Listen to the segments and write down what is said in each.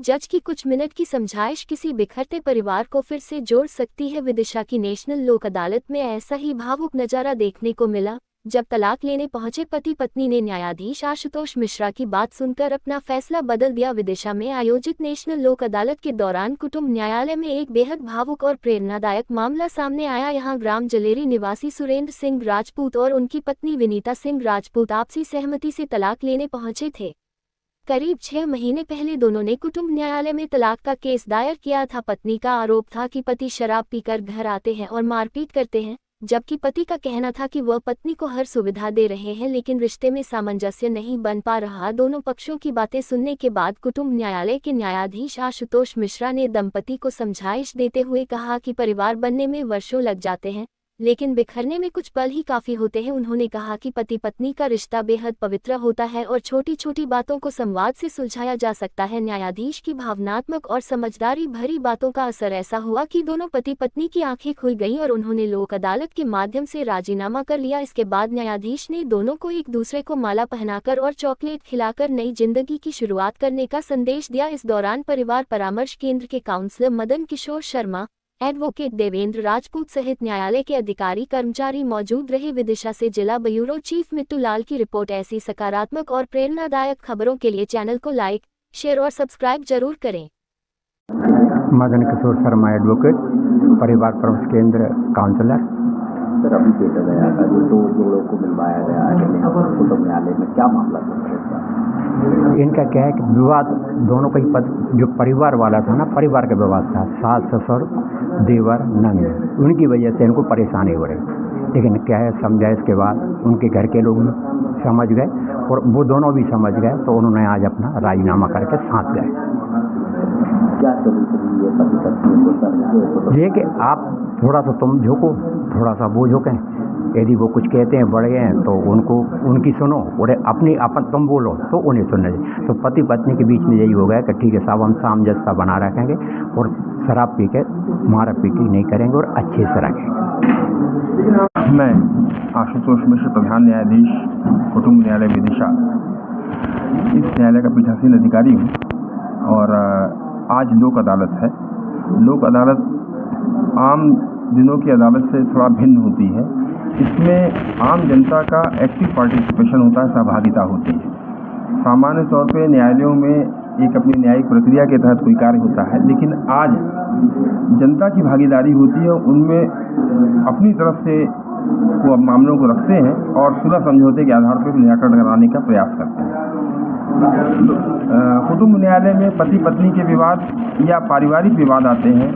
जज की कुछ मिनट की समझाइश किसी बिखरते परिवार को फिर से जोड़ सकती है। विदिशा की नेशनल लोक अदालत में ऐसा ही भावुक नजारा देखने को मिला, जब तलाक लेने पहुंचे पति पत्नी ने न्यायाधीश आशुतोष मिश्रा की बात सुनकर अपना फैसला बदल दिया। विदिशा में आयोजित नेशनल लोक अदालत के दौरान कुटुंब न्यायालय में एक बेहद भावुक और प्रेरणादायक मामला सामने आया। यहां ग्राम जलेरी निवासी सुरेंद्र सिंह राजपूत और उनकी पत्नी विनीता सिंह राजपूत आपसी सहमति से तलाक लेने पहुंचे थे। करीब 6 महीने पहले दोनों ने कुटुंब न्यायालय में तलाक का केस दायर किया था। पत्नी का आरोप था कि पति शराब पीकर घर आते हैं और मारपीट करते हैं, जबकि पति का कहना था कि वह पत्नी को हर सुविधा दे रहे हैं, लेकिन रिश्ते में सामंजस्य नहीं बन पा रहा। दोनों पक्षों की बातें सुनने के बाद कुटुंब न्यायालय के न्यायाधीश आशुतोष मिश्रा ने दंपति को समझाइश देते हुए कहा कि परिवार बनने में वर्षों लग जाते हैं, लेकिन बिखरने में कुछ पल ही काफी होते हैं। उन्होंने कहा कि पति पत्नी का रिश्ता बेहद पवित्र होता है और छोटी छोटी बातों को संवाद से सुलझाया जा सकता है। न्यायाधीश की भावनात्मक और समझदारी भरी बातों का असर ऐसा हुआ कि दोनों पति पत्नी की आंखें खुल गईं और उन्होंने लोक अदालत के माध्यम से राजीनामा कर लिया। इसके बाद न्यायाधीश ने दोनों को एक दूसरे को माला पहनाकर और चॉकलेट खिलाकर नई जिंदगी की शुरुआत करने का संदेश दिया। इस दौरान परिवार परामर्श केंद्र के काउंसलर मदन किशोर शर्मा, एडवोकेट देवेंद्र राजपूत सहित न्यायालय के अधिकारी कर्मचारी मौजूद रहे। विदिशा से जिला ब्यूरो चीफ मिट्टू लाल की रिपोर्ट। ऐसी सकारात्मक और प्रेरणादायक खबरों के लिए चैनल को लाइक, शेयर और सब्सक्राइब जरूर करें। मदन किशोर शर्मा, एडवोकेट, परिवार परामर्श केंद्र, काउंसलर। सर, अभी भेजा गया था जो 2 जोड़ों को मिलवाया गया है कुटुंब न्यायालय में, क्या मामला है? इनका क्या है कि विवाद दोनों का ही जो परिवार वाला था ना, परिवार का विवाद था, सास ससुर देवर नंद, उनकी वजह से इनको परेशानी हो रही। लेकिन क्या है, समझाइश के बाद उनके घर के लोग समझ गए और वो दोनों भी समझ गए, तो उन्होंने आज अपना राजीनामा करके साथ गए। क्या ये कि आप थोड़ा सा तुम झुको, थोड़ा सा वो झुकें। यदि वो कुछ कहते हैं बड़े हैं तो उनको उनकी सुनो और अपनी अपन तुम बोलो तो उन्हें सुनना चाहिए। तो पति पत्नी के बीच में यही हो गया कि ठीक है साहब, हम सामंजस्य बना रखेंगे और शराब पी के मारा पीटी नहीं करेंगे और अच्छे से रखेंगे। मैं आशुतोष मिश्र, प्रधान न्यायाधीश, कुटुंब न्यायालय विदिशा, इस न्यायालय का पीठासीन अधिकारी हूँ और आज लोक अदालत है। लोक अदालत आम दिनों की अदालत से थोड़ा भिन्न होती है। इसमें आम जनता का एक्टिव पार्टिसिपेशन होता है, सहभागिता होती है। सामान्य तौर पे न्यायालयों में एक अपनी न्यायिक प्रक्रिया के तहत कोई कार्य होता है, लेकिन आज जनता की भागीदारी होती है। उनमें अपनी तरफ से वो मामलों को रखते हैं और सुलह समझौते के आधार पर निराकरण कराने का प्रयास करते हैं। कुटुंब न्यायालय में पति पत्नी के विवाद या पारिवारिक विवाद आते हैं,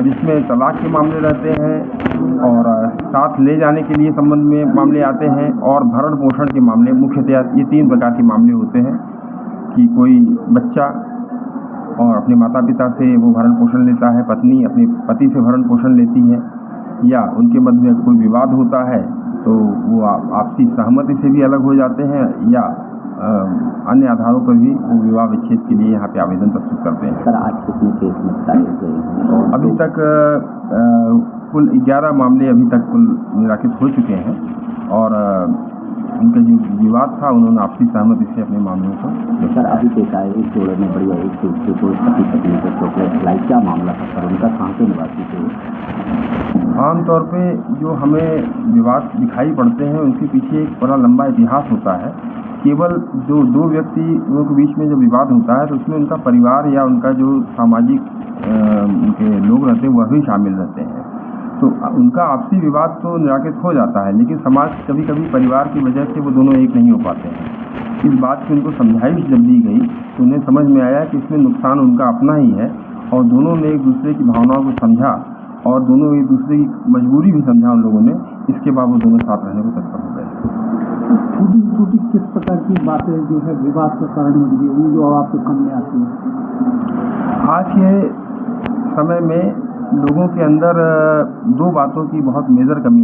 जिसमें तलाक के मामले रहते हैं और साथ ले जाने के लिए संबंध में मामले आते हैं और भरण पोषण के मामले। मुख्यतः ये 3 प्रकार के मामले होते हैं कि कोई बच्चा और अपने माता पिता से वो भरण पोषण लेता है, पत्नी अपने पति से भरण पोषण लेती है, या उनके मध्य में कोई विवाद होता है तो वो आपसी सहमति से भी अलग हो जाते हैं, या अन्य आधारों पर भी वो विवाह विच्छेद के लिए यहाँ पे आवेदन प्रस्तुत करते हैं। सर, आज कितने केस निपटाए गए? अभी तक कुल 11 मामले अभी तक कुल निराकृत हो चुके हैं और उनका जो विवाद था उन्होंने आपसी सहमति से अपने मामलों को। सर, अभी देखा है एक जोड़े में बढ़िया एक दूसरे को पति पत्नी को चॉकलेट खिलाई, क्या मामला था सर? उनका कहाँ के निवासी थे? आमतौर पे जो हमें विवाद दिखाई पड़ते हैं उनके पीछे एक बड़ा लंबा इतिहास होता है। केवल जो 2 व्यक्तियों के बीच में जो विवाद होता है तो उसमें उनका परिवार या उनका जो सामाजिक उनके लोग रहते हैं वह भी शामिल रहते हैं, तो उनका आपसी विवाद तो निराकृत हो जाता है। लेकिन समाज कभी कभी परिवार की वजह से वो दोनों एक नहीं हो पाते हैं। इस बात की उनको समझाइश जब दी गई तो उन्हें समझ में आया कि इसमें नुकसान उनका अपना ही है और दोनों ने एक दूसरे की भावनाओं को समझा और दोनों एक दूसरे की मजबूरी भी समझा उन लोगों ने। इसके बाद वो दोनों साथ रहने को तत्पर हो गए। छोटी किस प्रकार की बातें जो है विवाद का कारण होती है, जो आपको सामने आती है? आज के समय में लोगों के अंदर 2 बातों की बहुत मेजर कमी